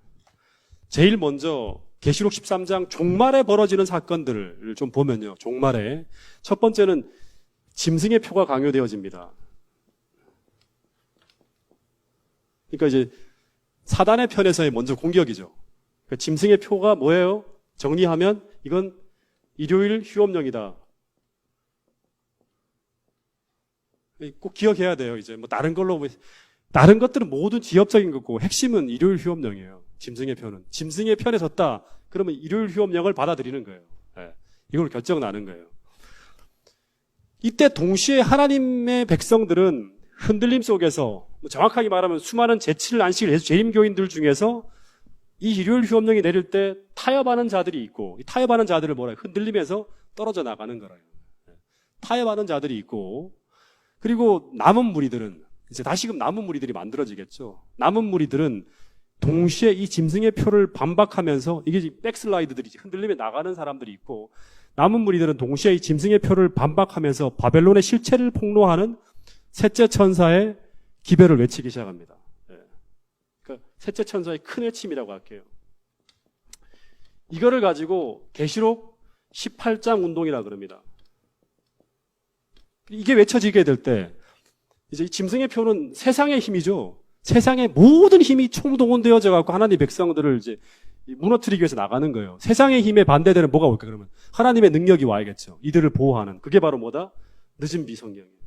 제일 먼저 계시록 13장 종말에 벌어지는 사건들을 좀 보면요. 종말에 첫 번째는 짐승의 표가 강요되어집니다. 그러니까 이제 사단의 편에서의 먼저 공격이죠. 그러니까 짐승의 표가 뭐예요? 정리하면 이건 일요일 휴업령이다. 꼭 기억해야 돼요. 이제 뭐 다른 것들은 모두 지엽적인 거고 핵심은 일요일 휴업령이에요. 짐승의 표는. 짐승의 편에 섰다. 그러면 일요일 휴업령을 받아들이는 거예요. 네. 이걸 결정 나는 거예요. 이때 동시에 하나님의 백성들은 흔들림 속에서 정확하게 말하면 수많은 제7일 안식일 재림교인들 중에서 이 일요일 휴업령이 내릴 때 타협하는 자들이 있고 이 타협하는 자들을 뭐라 해요? 흔들림에서 떨어져 나가는 거라요. 타협하는 자들이 있고 그리고 남은 무리들은 이제 다시금 남은 무리들이 만들어지겠죠. 남은 무리들은 동시에 이 짐승의 표를 반박하면서 이게 백슬라이드들이 흔들림에 나가는 사람들이 있고 남은 무리들은 동시에 이 짐승의 표를 반박하면서 바벨론의 실체를 폭로하는 셋째 천사의 기별을 외치기 시작합니다. 그러니까 셋째 천사의 큰 외침이라고 할게요. 이거를 가지고 계시록 18장 운동이라 그럽니다. 이게 외쳐지게 될 때 이제 이 짐승의 표는 세상의 힘이죠. 세상의 모든 힘이 총동원되어져 갖고 하나님의 백성들을 이제 무너뜨리기 위해서 나가는 거예요. 세상의 힘에 반대되는 뭐가 올까 그러면 하나님의 능력이 와야겠죠. 이들을 보호하는 그게 바로 뭐다? 늦은 비 성경이에요.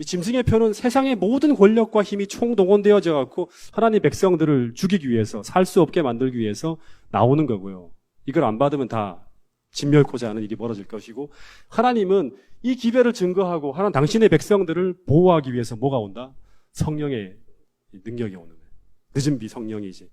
이 짐승의 표는 세상의 모든 권력과 힘이 총동원되어져 갖고 하나님 백성들을 죽이기 위해서 살 수 없게 만들기 위해서 나오는 거고요. 이걸 안 받으면 다 진멸코자 하는 일이 벌어질 것이고 하나님은 이 기별을 증거하고 하나님 당신의 백성들을 보호하기 위해서 뭐가 온다? 성령의 능력이 오는 거예요. 늦은 비 성령이 이제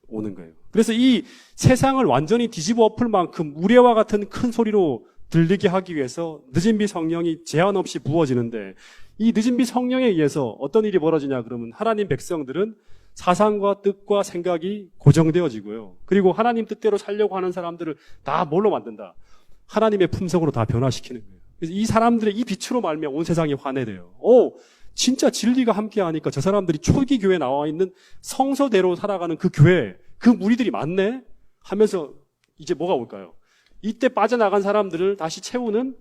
오는 거예요. 그래서 이 세상을 완전히 뒤집어 엎을 만큼 우레와 같은 큰 소리로 들리게 하기 위해서 늦은 비 성령이 제한 없이 부어지는데, 이 늦은 비 성령에 의해서 어떤 일이 벌어지냐 그러면 하나님 백성들은 사상과 뜻과 생각이 고정되어지고요. 그리고 하나님 뜻대로 살려고 하는 사람들을 다 뭘로 만든다? 하나님의 품성으로 다 변화시키는 거예요. 그래서 이 사람들의 이 빛으로 말미암아 온 세상이 환해돼요. 진짜 진리가 함께하니까 저 사람들이 초기 교회에 나와 있는 성서대로 살아가는 그 교회, 그 무리들이 많네 하면서 이제 뭐가 올까요? 이때 빠져나간 사람들을 다시 채우는,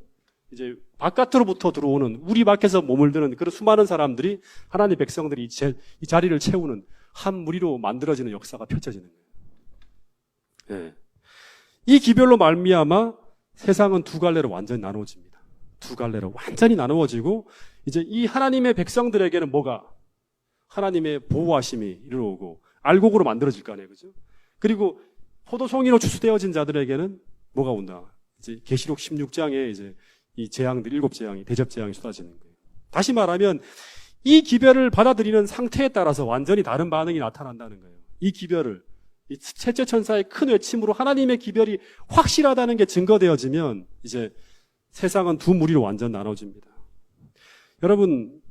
이제 바깥으로부터 들어오는, 우리 밖에서 머물드는 그런 수많은 사람들이 하나님의 백성들이 이 자리를 채우는 한 무리로 만들어지는 역사가 펼쳐지는 거예요. 네. 이 기별로 말미암아 세상은 두 갈래로 완전히 나누어집니다. 두 갈래로 완전히 나누어지고, 이제 이 하나님의 백성들에게는 뭐가? 하나님의 보호하심이 이르러오고 알곡으로 만들어질 거 아니에요. 그죠? 그리고 포도송이로 추수되어진 자들에게는 뭐가 온다? 이제 계시록 16장에 이제 이 재앙들, 7재앙이, 대접재앙이 쏟아지는 거예요. 다시 말하면 이 기별을 받아들이는 상태에 따라서 완전히 다른 반응이 나타난다는 거예요. 이 기별을, 이 셋째 천사의 큰 외침으로 하나님의 기별이 확실하다는 게 증거되어지면 이제 세상은 두 무리로 완전 나눠집니다. 여러분,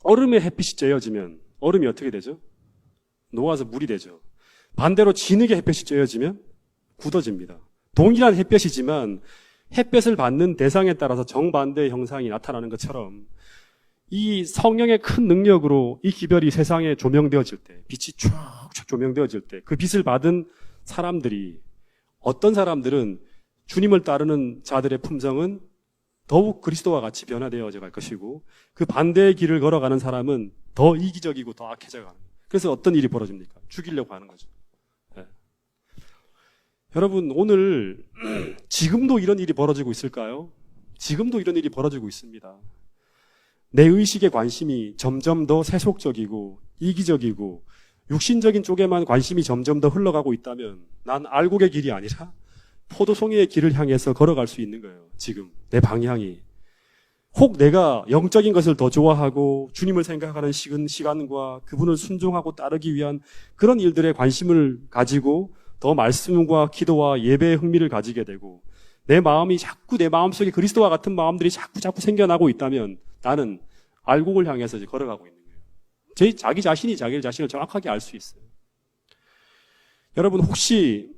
얼음에 햇빛이 쬐어지면 얼음이 어떻게 되죠? 녹아서 물이 되죠. 반대로 진흙에 햇빛이 쬐어지면 굳어집니다. 동일한 햇볕이지만 햇볕을 받는 대상에 따라서 정반대의 형상이 나타나는 것처럼 이 성령의 큰 능력으로 이 기별이 세상에 조명되어질 때, 빛이 쫙쫙 조명되어질 때 그 빛을 받은 사람들이, 어떤 사람들은 주님을 따르는 자들의 품성은 더욱 그리스도와 같이 변화되어져 갈 것이고, 그 반대의 길을 걸어가는 사람은 더 이기적이고 더 악해져 가는 거예요. 그래서 어떤 일이 벌어집니까? 죽이려고 하는 거죠. 네. 여러분, 오늘 지금도 이런 일이 벌어지고 있을까요? 지금도 이런 일이 벌어지고 있습니다. 내 의식의 관심이 점점 더 세속적이고 이기적이고 육신적인 쪽에만 관심이 점점 더 흘러가고 있다면 난 알곡의 길이 아니라 포도송이의 길을 향해서 걸어갈 수 있는 거예요. 지금 내 방향이. 혹 내가 영적인 것을 더 좋아하고 주님을 생각하는 시간과 그분을 순종하고 따르기 위한 그런 일들에 관심을 가지고 더 말씀과 기도와 예배에 흥미를 가지게 되고, 내 마음이 자꾸, 내 마음속에 그리스도와 같은 마음들이 자꾸 생겨나고 있다면 나는 알곡을 향해서 이제 걸어가고 있는 거예요. 자기 자신이 자기 자신을 정확하게 알 수 있어요. 여러분, 혹시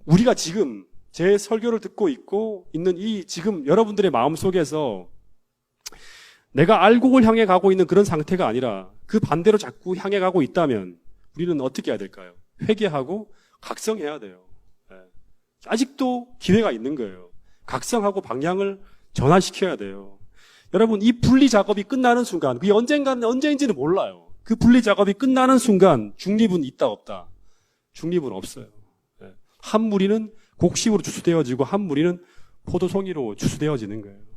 우리가 지금 제 설교를 듣고 있는 이 지금 여러분들의 마음속에서 내가 알곡을 향해 가고 있는 그런 상태가 아니라 그 반대로 자꾸 향해 가고 있다면 우리는 어떻게 해야 될까요? 회개하고 각성해야 돼요. 아직도 기회가 있는 거예요. 각성하고 방향을 전환시켜야 돼요. 여러분, 이 분리 작업이 끝나는 순간, 그게 언제인지는 몰라요. 그 분리 작업이 끝나는 순간 중립은 있다 없다? 중립은 없어요. 한 무리는 곡식으로 추수되어지고 한 무리는 포도송이로 추수되어지는 거예요.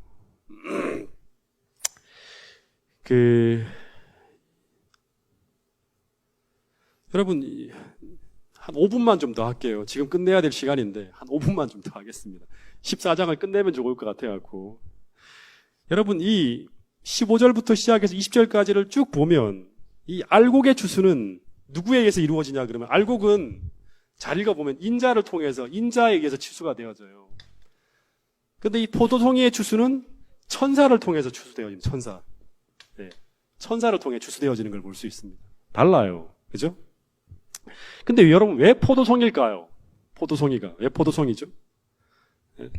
여러분, 한 5분만 좀 더 할게요. 지금 끝내야 될 시간인데 한 5분만 좀 더 하겠습니다. 14장을 끝내면 좋을 것 같아갖고. 여러분, 이 15절부터 시작해서 20절까지를 쭉 보면 이 알곡의 추수는 누구에 의해서 이루어지냐 그러면, 알곡은 잘 읽어보면 인자를 통해서, 인자에 의해서 추수가 되어져요. 근데 이 포도송이의 추수는 천사를 통해서 추수되어집니다. 천사. 네. 천사를 통해 추수되어지는 걸 볼 수 있습니다. 달라요. 그죠? 근데 여러분, 왜 포도송일까요? 포도송이가. 왜 포도송이죠? 네.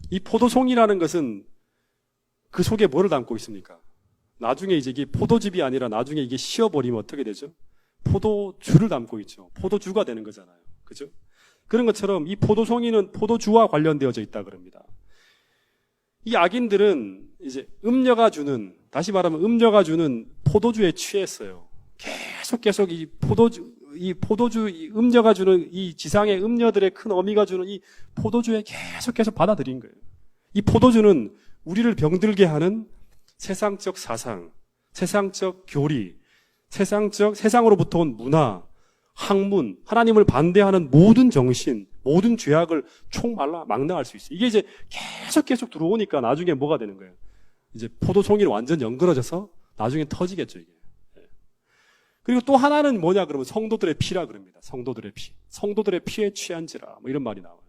이 포도송이라는 것은 그 속에 뭐를 담고 있습니까? 나중에 이제 이게 포도즙이 아니라 나중에 이게 쉬어버리면 어떻게 되죠? 포도주를 담고 있죠. 포도주가 되는 거잖아요. 그죠? 그런 것처럼 이 포도송이는 포도주와 관련되어져 있다 그럽니다. 이 악인들은 이제 음녀가 주는 포도주에 취했어요. 계속 이 포도주, 음녀가 주는 이 지상의 음녀들의 큰 어미가 주는 이 포도주에 계속 받아들인 거예요. 이 포도주는 우리를 병들게 하는 세상적 사상, 세상적 교리, 세상으로부터 온 문화, 학문, 하나님을 반대하는 모든 정신, 모든 죄악을 막나할 수 있어요. 이게 이제 계속 들어오니까 나중에 뭐가 되는 거예요? 이제 포도송이를 완전 연그러져서 나중에 터지겠죠, 이게. 그리고 또 하나는 뭐냐 그러면 성도들의 피라 그럽니다. 성도들의 피. 성도들의 피에 취한지라. 뭐 이런 말이 나와요.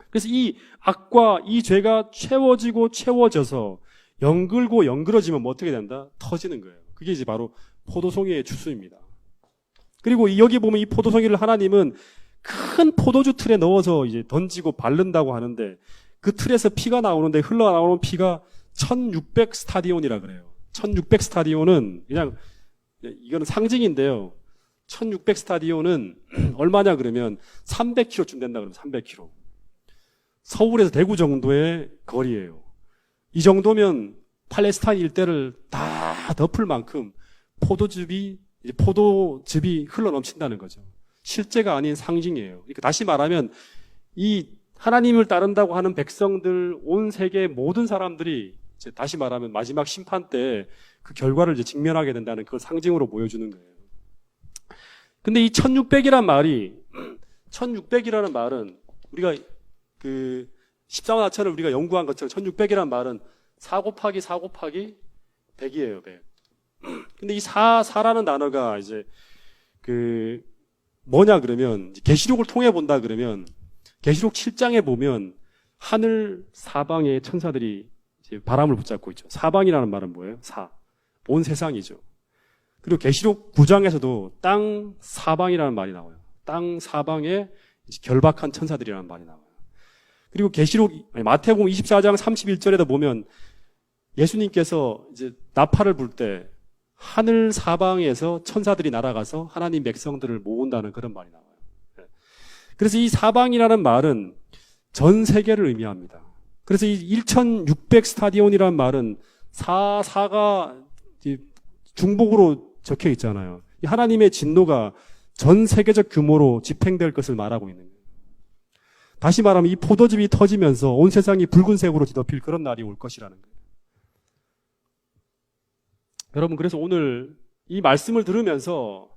그래서 이 악과 이 죄가 채워지고 채워져서 연글고 연그러지면 뭐 어떻게 된다? 터지는 거예요. 그게 이제 바로 포도송이의 추수입니다. 그리고 여기 보면 이 포도송이를 하나님은 큰 포도주 틀에 넣어서 이제 던지고 바른다고 하는데 그 틀에서 피가 나오는데 흘러나오는 피가 1600 스타디온이라 그래요. 1600 스타디온은 그냥 이거는 상징인데요. 1600 스타디온은 얼마냐 그러면 300km쯤 된다 그러면 300km. 서울에서 대구 정도의 거리예요. 이 정도면 팔레스타인 일대를 다 덮을 만큼 포도즙이 흘러 넘친다는 거죠. 실제가 아닌 상징이에요. 그러니까 다시 말하면 이 하나님을 따른다고 하는 백성들, 온 세계 모든 사람들이 이제 다시 말하면 마지막 심판 때 그 결과를 이제 직면하게 된다는 그걸 상징으로 보여주는 거예요. 근데 이 1600이란 말이 1600이라는 말은 우리가 그 14만하천을 우리가 연구한 것처럼 1600이란 말은 4 곱하기 4 곱하기 100이에요, 100. 근데 이 4라는 단어가 이제 그 뭐냐 그러면 계시록을 통해 본다 그러면 계시록 7장에 보면 하늘 사방에 천사들이 이제 바람을 붙잡고 있죠. 사방이라는 말은 뭐예요? 온 세상이죠. 그리고 계시록 9장에서도 땅 사방이라는 말이 나와요. 땅 사방에 결박한 천사들이라는 말이 나와요. 그리고 마태복음 24장 31절에도 보면 예수님께서 이제 나팔을 불 때 하늘 사방에서 천사들이 날아가서 하나님 백성들을 모은다는 그런 말이 나와요. 그래서 이 사방이라는 말은 전 세계를 의미합니다. 그래서 이 1600 스타디온이라는 말은 4가 중복으로 적혀 있잖아요. 이 하나님의 진노가 전 세계적 규모로 집행될 것을 말하고 있는 거예요. 다시 말하면 이 포도즙이 터지면서 온 세상이 붉은색으로 뒤덮일 그런 날이 올 것이라는 거예요. 여러분, 그래서 오늘 이 말씀을 들으면서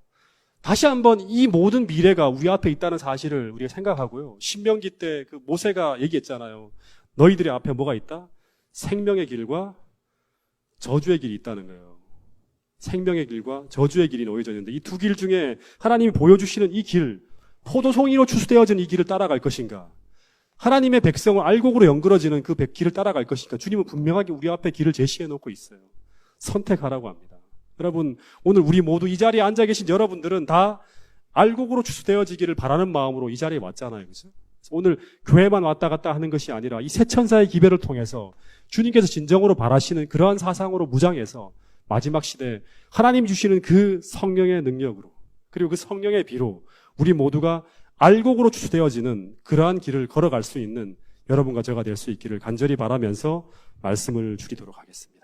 다시 한번 이 모든 미래가 우리 앞에 있다는 사실을 우리가 생각하고요. 신명기 때 그 모세가 얘기했잖아요. 너희들의 앞에 뭐가 있다? 생명의 길과 저주의 길이 있다는 거예요. 생명의 길과 저주의 길이 놓여져 있는데 이 두 길 중에 하나님이 보여주시는 이 길, 포도송이로 추수되어진 이 길을 따라갈 것인가? 하나님의 백성을 알곡으로 연그러지는 그 길을 따라갈 것인가? 주님은 분명하게 우리 앞에 길을 제시해 놓고 있어요. 선택하라고 합니다. 여러분, 오늘 우리 모두 이 자리에 앉아 계신 여러분들은 다 알곡으로 추수되어지기를 바라는 마음으로 이 자리에 왔잖아요. 그죠? 오늘 교회만 왔다 갔다 하는 것이 아니라 이 새 천사의 기별을 통해서 주님께서 진정으로 바라시는 그러한 사상으로 무장해서 마지막 시대에 하나님 주시는 그 성령의 능력으로 그리고 그 성령의 비로 우리 모두가 알곡으로 추수되어지는 그러한 길을 걸어갈 수 있는 여러분과 저가 될 수 있기를 간절히 바라면서 말씀을 줄이도록 하겠습니다.